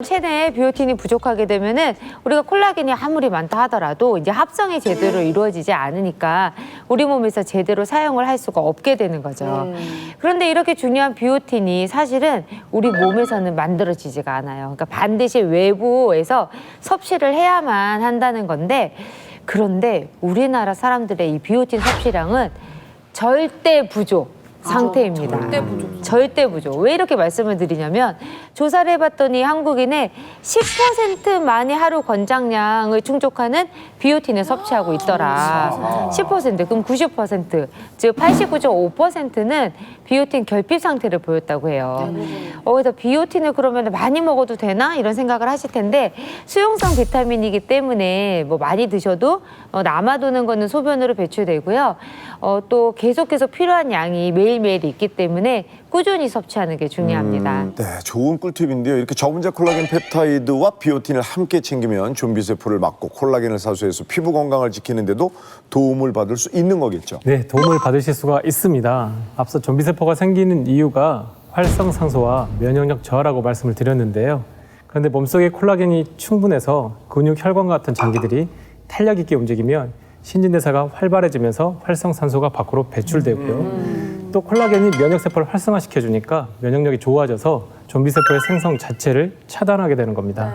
체내에 비오틴이 부족하게 되면은 우리가 콜라겐이 아무리 많다 하더라도 이제 합성이 제대로 이루어지지 않으니까 우리 몸에서 제대로 사용을 할 수가 없게 되는 거죠. 그런데 이렇게 중요한 비오틴이 사실은 우리 몸에서는 만들어지지가 않아요. 그러니까 반드시 외부에서 섭취를 해야만 한다는 건데, 그런데 우리나라 사람들의 이 비오틴 섭취량은 절대 부족 상태입니다. 절대 부족. 왜 이렇게 말씀을 드리냐면, 조사를 해봤더니 한국인의 10%만이 하루 권장량을 충족하는 비오틴을 섭취하고 있더라. 10%, 그럼 90%, 즉 89.5%는 비오틴 결핍 상태를 보였다고 해요. 그래서 비오틴을 그러면 많이 먹어도 되나? 이런 생각을 하실 텐데, 수용성 비타민이기 때문에 뭐 많이 드셔도 남아도는 거는 소변으로 배출되고요. 또 계속해서 필요한 양이 매일매일 있기 때문에 꾸준히 섭취하는 게 중요합니다. 네, 좋은 꿀팁인데요. 이렇게 저분자 콜라겐 펩타이드와 비오틴을 함께 챙기면 좀비세포를 막고 콜라겐을 사수해서 피부 건강을 지키는 데도 도움을 받을 수 있는 거겠죠. 네, 도움을 받으실 수가 있습니다. 앞서 좀비세포가 생기는 이유가 활성산소와 면역력 저하라고 말씀을 드렸는데요. 그런데 몸속에 콜라겐이 충분해서 근육, 혈관 같은 장기들이 탄력 있게 움직이면 신진대사가 활발해지면서 활성산소가 밖으로 배출되고요. 또 콜라겐이 면역세포를 활성화시켜주니까 면역력이 좋아져서 좀비세포의 생성 자체를 차단하게 되는 겁니다.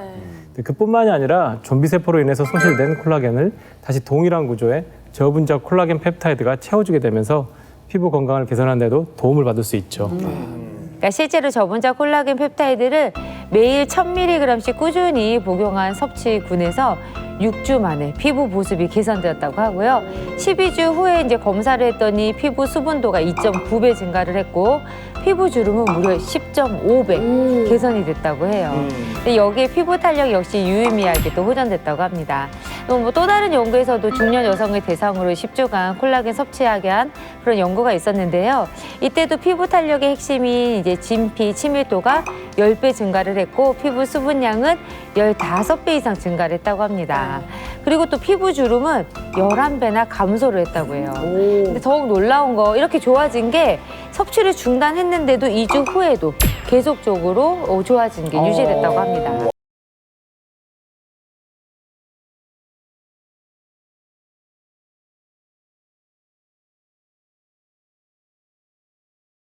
그뿐만이 아니라 좀비세포로 인해서 소실된 콜라겐을 다시 동일한 구조의 저분자 콜라겐 펩타이드가 채워주게 되면서 피부 건강을 개선하는 데도 도움을 받을 수 있죠. 그러니까 실제로 저분자 콜라겐 펩타이드를 매일 1000mg씩 꾸준히 복용한 섭취군에서 6주 만에 피부 보습이 개선되었다고 하고요. 12주 후에 이제 검사를 했더니 피부 수분도가 2.9배 증가를 했고, 피부 주름은 무려 10.5배 개선이 됐다고 해요. 근데 여기에 피부 탄력 역시 유의미하게 또 호전됐다고 합니다. 또 다른 연구에서도 중년 여성을 대상으로 10주간 콜라겐 섭취하게 한 그런 연구가 있었는데요. 이때도 피부 탄력의 핵심인 이제 진피 침밀도가 10배 증가를 했고, 피부 수분량은 15배 이상 증가를 했다고 합니다. 그리고 또 피부 주름은 11배나 감소를 했다고 해요. 근데 더욱 놀라운 거, 이렇게 좋아진 게 섭취를 중단했는데도 2주 후에도 계속적으로 좋아진 게 유지됐다고 합니다.